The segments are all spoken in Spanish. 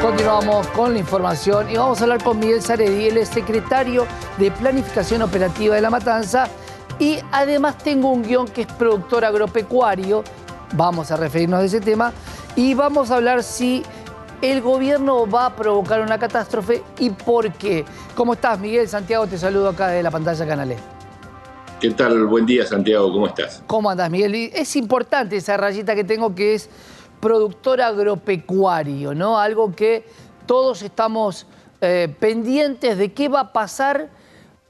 Continuamos con la información y vamos a hablar con Miguel Saredi, él es secretario de Planificación Operativa de La Matanza y además tengo un guión que es productor agropecuario, vamos a referirnos a ese tema y vamos a hablar si el gobierno va a provocar una catástrofe y por qué. ¿Cómo estás, Miguel? Santiago, te saludo acá de la pantalla Canal E. ¿Qué tal? Buen día, Santiago. ¿Cómo estás? ¿Cómo andás, Miguel? Y es importante esa rayita que tengo que es productor agropecuario, ¿no? Algo que todos estamos pendientes de qué va a pasar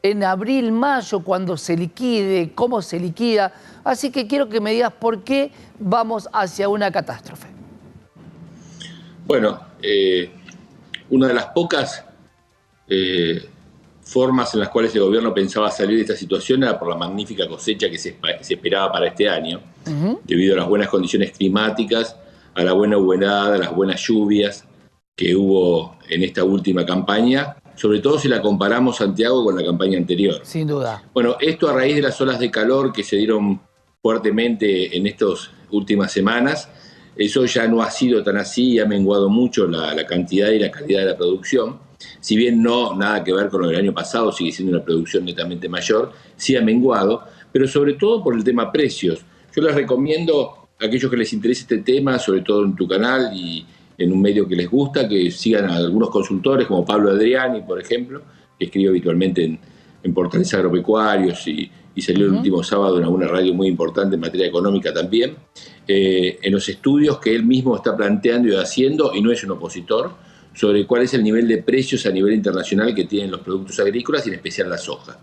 en abril, mayo, cuando se liquide, cómo se liquida. Así que quiero que me digas por qué vamos hacia una catástrofe. Bueno, una de las pocas formas en las cuales el gobierno pensaba salir de esta situación era por la magnífica cosecha que se esperaba para este año, debido a las buenas condiciones climáticas, a la buena humedad, a las buenas lluvias que hubo en esta última campaña, sobre todo si la comparamos, Santiago, con la campaña anterior. Sin duda. Bueno, esto a raíz de las olas de calor que se dieron fuertemente en estas últimas semanas, eso ya no ha sido tan así y ha menguado mucho la cantidad y la calidad de la producción. Si bien no nada que ver con lo del año pasado, sigue siendo una producción netamente mayor, sí ha menguado, pero sobre todo por el tema precios. Yo les recomiendo a aquellos que les interese este tema, sobre todo en tu canal y en un medio que les gusta, que sigan a algunos consultores como Pablo Adriani, por ejemplo, que escribe habitualmente en portales agropecuarios y salió el último sábado en una radio muy importante en materia económica también, en los estudios que él mismo está planteando y haciendo, y no es un opositor, sobre cuál es el nivel de precios a nivel internacional que tienen los productos agrícolas y en especial la soja.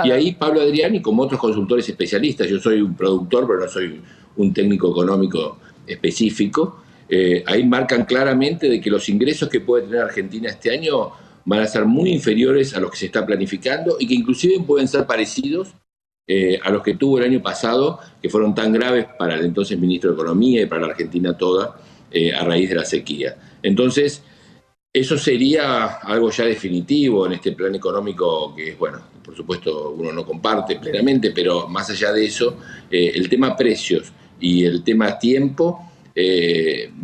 Y ahí Pablo Adriani, como otros consultores especialistas, yo soy un productor, pero no soy un técnico económico específico, ahí marcan claramente de que los ingresos que puede tener Argentina este año van a ser muy inferiores a los que se está planificando y que inclusive pueden ser parecidos a los que tuvo el año pasado, que fueron tan graves para el entonces ministro de Economía y para la Argentina toda, a raíz de la sequía. Entonces, eso sería algo ya definitivo en este plan económico que, bueno, por supuesto uno no comparte plenamente, pero más allá de eso, el tema precios y el tema tiempo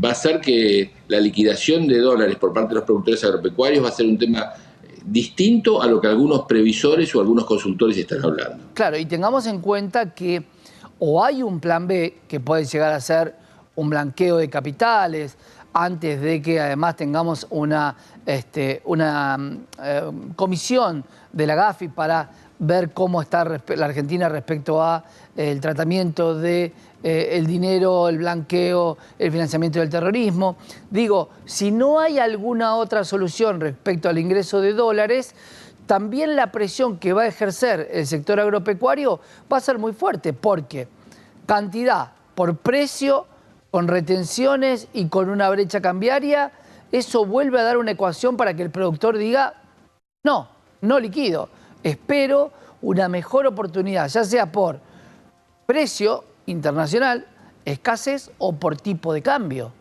va a ser que la liquidación de dólares por parte de los productores agropecuarios va a ser un tema distinto a lo que algunos previsores o algunos consultores están hablando. Claro, y tengamos en cuenta que o hay un plan B que puede llegar a ser un blanqueo de capitales, antes de que además tengamos una comisión de la GAFI para ver cómo está la Argentina respecto a el tratamiento de el dinero, el blanqueo, el financiamiento del terrorismo. Digo, si no hay alguna otra solución respecto al ingreso de dólares, también la presión que va a ejercer el sector agropecuario va a ser muy fuerte, porque cantidad por precio, con retenciones y con una brecha cambiaria, eso vuelve a dar una ecuación para que el productor diga, no liquido, espero una mejor oportunidad, ya sea por precio internacional, escasez o por tipo de cambio.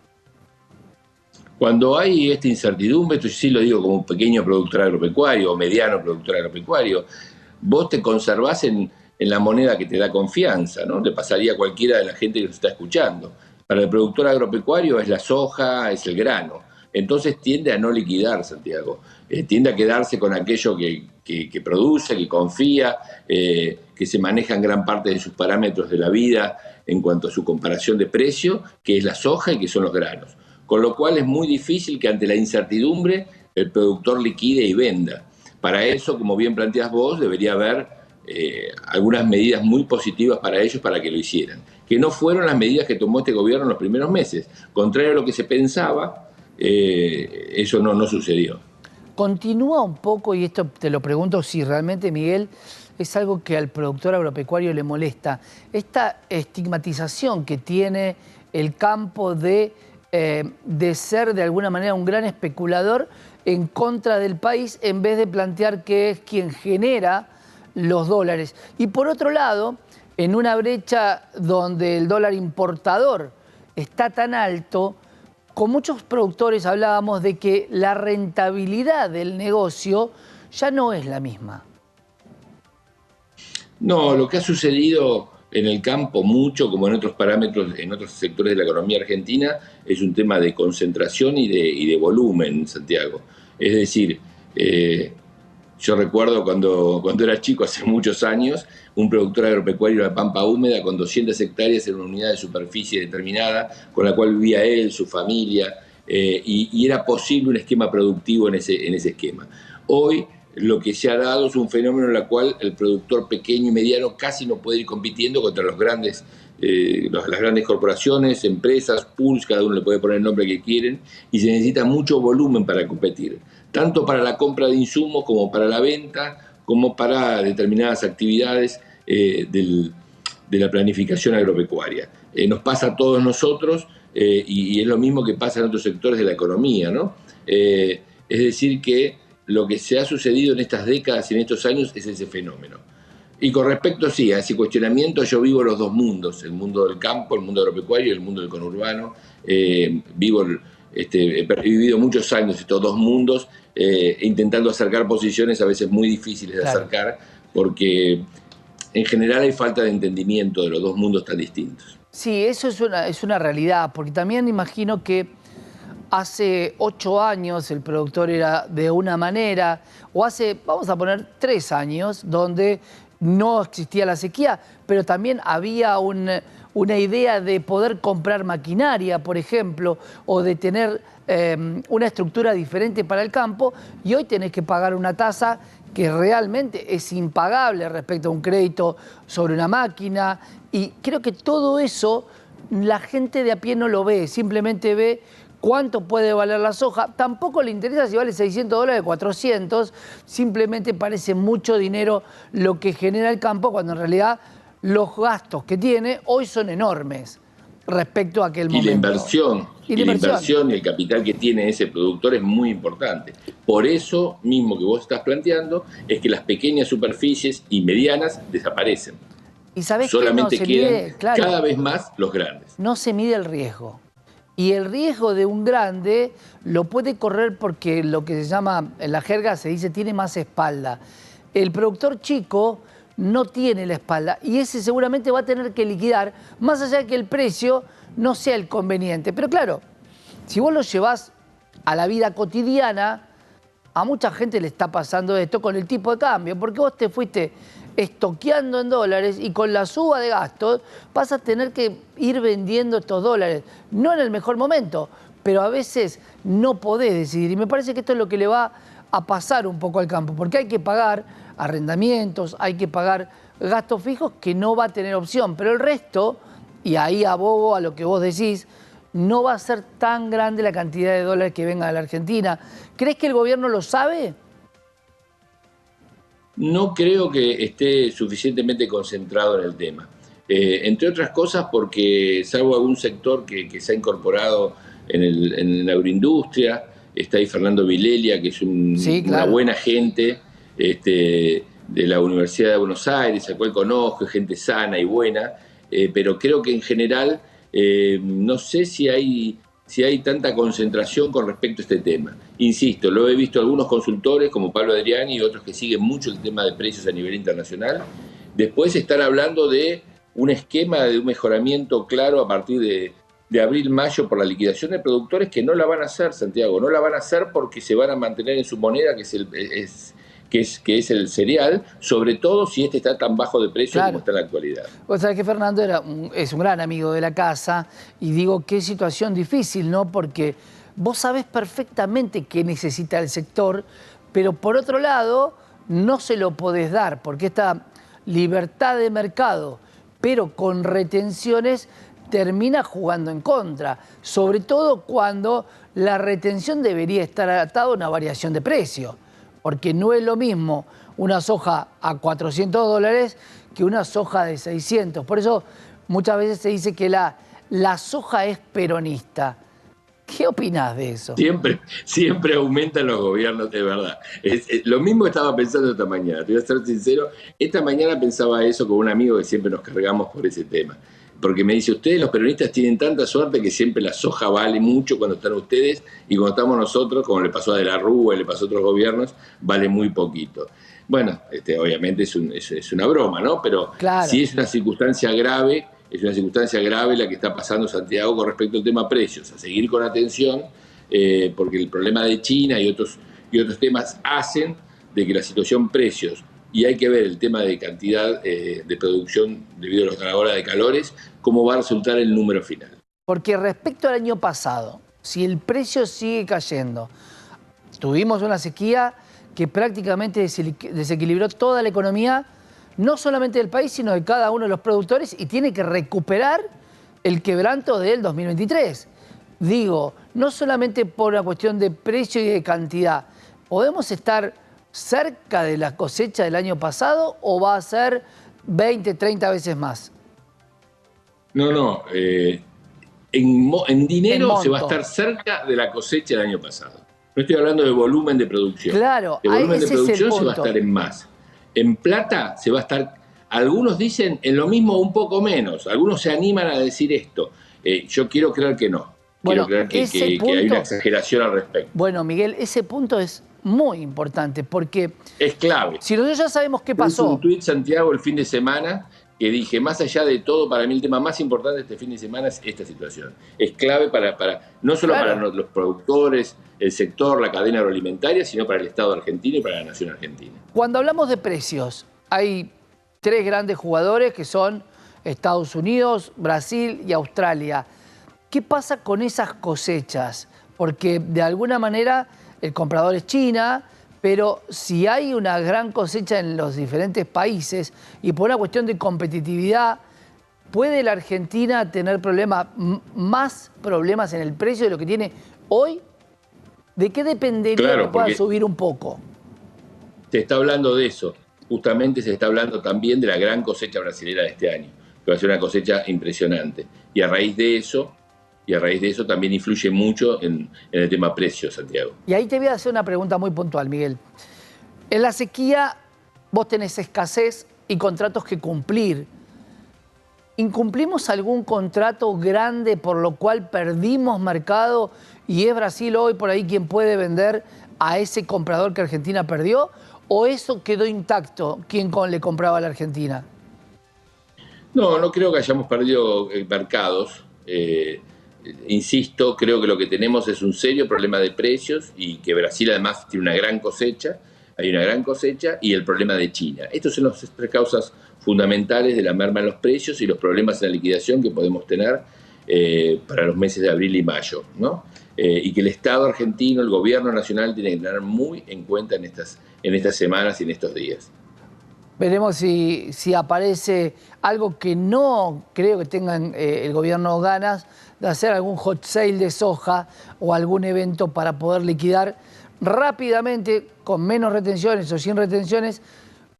Cuando hay esta incertidumbre, esto sí lo digo como un pequeño productor agropecuario o mediano productor agropecuario, vos te conservás en la moneda que te da confianza, ¿no? Le pasaría a cualquiera de la gente que nos está escuchando. Para el productor agropecuario es la soja, es el grano. Entonces tiende a no liquidar, Santiago. Tiende a quedarse con aquello que produce, que confía, que se maneja en gran parte de sus parámetros de la vida en cuanto a su comparación de precio, que es la soja y que son los granos. Con lo cual es muy difícil que ante la incertidumbre el productor liquide y venda. Para eso, como bien planteás vos, debería haber algunas medidas muy positivas para ellos para que lo hicieran, que no fueron las medidas que tomó este gobierno en los primeros meses. Contrario a lo que se pensaba, eso no sucedió. Continúa un poco, y esto te lo pregunto si realmente, Miguel, es algo que al productor agropecuario le molesta, esta estigmatización que tiene el campo de ser de alguna manera un gran especulador en contra del país en vez de plantear que es quien genera los dólares. Y por otro lado, en una brecha donde el dólar importador está tan alto, con muchos productores hablábamos de que la rentabilidad del negocio ya no es la misma. No, lo que ha sucedido en el campo mucho, como en otros parámetros, en otros sectores de la economía argentina, es un tema de concentración y de volumen, Santiago. Es decir, yo recuerdo cuando era chico, hace muchos años, un productor agropecuario de la Pampa Húmeda con 200 hectáreas en una unidad de superficie determinada, con la cual vivía él, su familia, y era posible un esquema productivo en ese esquema. Hoy lo que se ha dado es un fenómeno en el cual el productor pequeño y mediano casi no puede ir compitiendo contra las grandes corporaciones, empresas, pools, cada uno le puede poner el nombre que quieren, y se necesita mucho volumen para competir, tanto para la compra de insumos como para la venta, como para determinadas actividades de la planificación agropecuaria. Nos pasa a todos nosotros y es lo mismo que pasa en otros sectores de la economía, ¿no? Es decir que lo que se ha sucedido en estas décadas y en estos años es ese fenómeno. Y con respecto, sí, a ese cuestionamiento, yo vivo los dos mundos, el mundo del campo, el mundo agropecuario y el mundo del conurbano. He vivido muchos años estos dos mundos, intentando acercar posiciones a veces muy difíciles de acercar, porque en general hay falta de entendimiento de los dos mundos tan distintos. Sí, eso es una realidad, porque también imagino que hace 8 años el productor era de una manera, o hace, vamos a poner, 3 años, donde no existía la sequía, pero también había una idea de poder comprar maquinaria, por ejemplo, o de tener una estructura diferente para el campo, y hoy tenés que pagar una tasa que realmente es impagable respecto a un crédito sobre una máquina, y creo que todo eso la gente de a pie no lo ve, simplemente ve cuánto puede valer la soja. Tampoco le interesa si vale $600 o 400, simplemente parece mucho dinero lo que genera el campo, cuando en realidad los gastos que tiene hoy son enormes respecto a aquel momento. La inversión y el capital que tiene ese productor es muy importante. Por eso mismo que vos estás planteando es que las pequeñas superficies y medianas desaparecen. ¿Y sabés solamente que no quedan mide? Claro, cada vez más los grandes. No se mide el riesgo. Y el riesgo de un grande lo puede correr porque lo que se llama, en la jerga se dice, tiene más espalda. El productor chico no tiene la espalda y ese seguramente va a tener que liquidar, más allá de que el precio no sea el conveniente. Pero claro, si vos lo llevás a la vida cotidiana, a mucha gente le está pasando esto con el tipo de cambio, porque vos te fuiste estoqueando en dólares y con la suba de gastos vas a tener que ir vendiendo estos dólares, no en el mejor momento, pero a veces no podés decidir. Y me parece que esto es lo que le va a pasar un poco al campo, porque hay que pagar arrendamientos, hay que pagar gastos fijos que no va a tener opción, pero el resto, y ahí abogo a lo que vos decís, no va a ser tan grande la cantidad de dólares que venga de la Argentina. ¿Crees que el gobierno lo sabe? No creo que esté suficientemente concentrado en el tema. Entre otras cosas porque, salvo algún sector que se ha incorporado en la agroindustria, está ahí Fernando Vilelia, que es una buena gente de la Universidad de Buenos Aires, a cual conozco, gente sana y buena, pero creo que en general no sé si hay tanta concentración con respecto a este tema. Insisto, lo he visto algunos consultores como Pablo Adriani y otros que siguen mucho el tema de precios a nivel internacional. Después están hablando de un esquema de un mejoramiento claro a partir de abril, mayo por la liquidación de productores que no la van a hacer, Santiago. No la van a hacer porque se van a mantener en su moneda, que es el cereal, sobre todo si este está tan bajo de precio como está en la actualidad. Vos sabés que Fernando es un gran amigo de la casa y digo, qué situación difícil, ¿no? Porque vos sabés perfectamente qué necesita el sector, pero por otro lado no se lo podés dar, porque esta libertad de mercado, pero con retenciones, termina jugando en contra, sobre todo cuando la retención debería estar atada a una variación de precio. Porque no es lo mismo una soja a $400 que una soja de 600. Por eso muchas veces se dice que la soja es peronista. ¿Qué opinás de eso? Siempre aumentan los gobiernos, de verdad. Lo mismo estaba pensando esta mañana, te voy a ser sincero. Esta mañana pensaba eso con un amigo que siempre nos cargamos por ese tema. Porque me dice, ustedes los peronistas tienen tanta suerte que siempre la soja vale mucho cuando están ustedes y cuando estamos nosotros, como le pasó a De la Rúa y le pasó a otros gobiernos, vale muy poquito. Bueno, obviamente es una broma, ¿no? Pero Claro. si es una circunstancia grave, la que está pasando Santiago con respecto al tema precios. A seguir con atención, porque el problema de China y otros temas hacen de que la situación precios, y hay que ver el tema de cantidad de producción debido a la ola de calores, cómo va a resultar el número final. Porque respecto al año pasado, si el precio sigue cayendo, tuvimos una sequía que prácticamente desequilibró toda la economía, no solamente del país, sino de cada uno de los productores, y tiene que recuperar el quebranto del 2023. Digo, no solamente por una cuestión de precio y de cantidad, ¿podemos estar cerca de la cosecha del año pasado o va a ser 20, 30 veces más? No, en dinero se va a monto. estar cerca de la cosecha del año pasado. No estoy hablando de volumen de producción. Claro, El volumen de ese es el producción se va a punto. estar en más. En plata se va a estar, algunos dicen en lo mismo un poco menos, algunos se animan a decir esto. Yo quiero creer que no. Bueno, Quiero creer ese que hay punto, una exageración al respecto. bueno, Miguel, ese punto es muy importante porque Es clave. si nosotros ya sabemos qué Hice pasó. un tuit, Santiago, el fin de semana, que dije, más allá de todo, para mí el tema más importante de este fin de semana es esta situación. Es clave no solo Claro. para los productores, el sector, la cadena agroalimentaria, sino para el Estado argentino y para la nación argentina. Cuando hablamos de precios, hay tres grandes jugadores que son Estados Unidos, Brasil y Australia. ¿Qué pasa con esas cosechas? Porque de alguna manera el comprador es China, pero si hay una gran cosecha en los diferentes países y por una cuestión de competitividad, ¿puede la Argentina tener más problemas en el precio de lo que tiene hoy? ¿De qué dependería Claro, que pueda porque subir un poco? se está hablando de eso. Justamente se está hablando también de la gran cosecha brasilera de este año, que va a ser una cosecha impresionante. Y a raíz de eso también influye mucho en el tema precios, Santiago. Y ahí te voy a hacer una pregunta muy puntual, Miguel. En la sequía vos tenés escasez y contratos que cumplir. ¿Incumplimos algún contrato grande por lo cual perdimos mercado y es Brasil hoy por ahí quien puede vender a ese comprador que Argentina perdió? ¿O eso quedó intacto quien le compraba a la Argentina? No creo que hayamos perdido mercados. Insisto, creo que lo que tenemos es un serio problema de precios y que Brasil además tiene una gran cosecha, hay una gran cosecha, y el problema de China. Estas son las tres causas fundamentales de la merma en los precios y los problemas en la liquidación que podemos tener para los meses de abril y mayo, ¿no? Y que el Estado argentino, el gobierno nacional, tiene que tener muy en cuenta en estas semanas y en estos días. Veremos si aparece algo que no creo que tengan el gobierno ganas de hacer, algún hot sale de soja o algún evento para poder liquidar rápidamente, con menos retenciones o sin retenciones,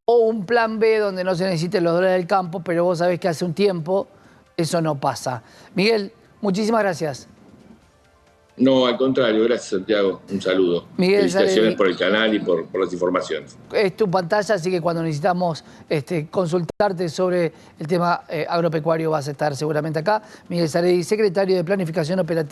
o un plan B donde no se necesiten los dólares del campo, pero vos sabés que hace un tiempo eso no pasa. Miguel, muchísimas gracias. No, al contrario, gracias Santiago, un saludo. Miguel Felicitaciones Zarelli, por el canal y por las informaciones. es tu pantalla, así que cuando necesitamos consultarte sobre el tema agropecuario vas a estar seguramente acá. Miguel Zarelli, secretario de Planificación Operativa.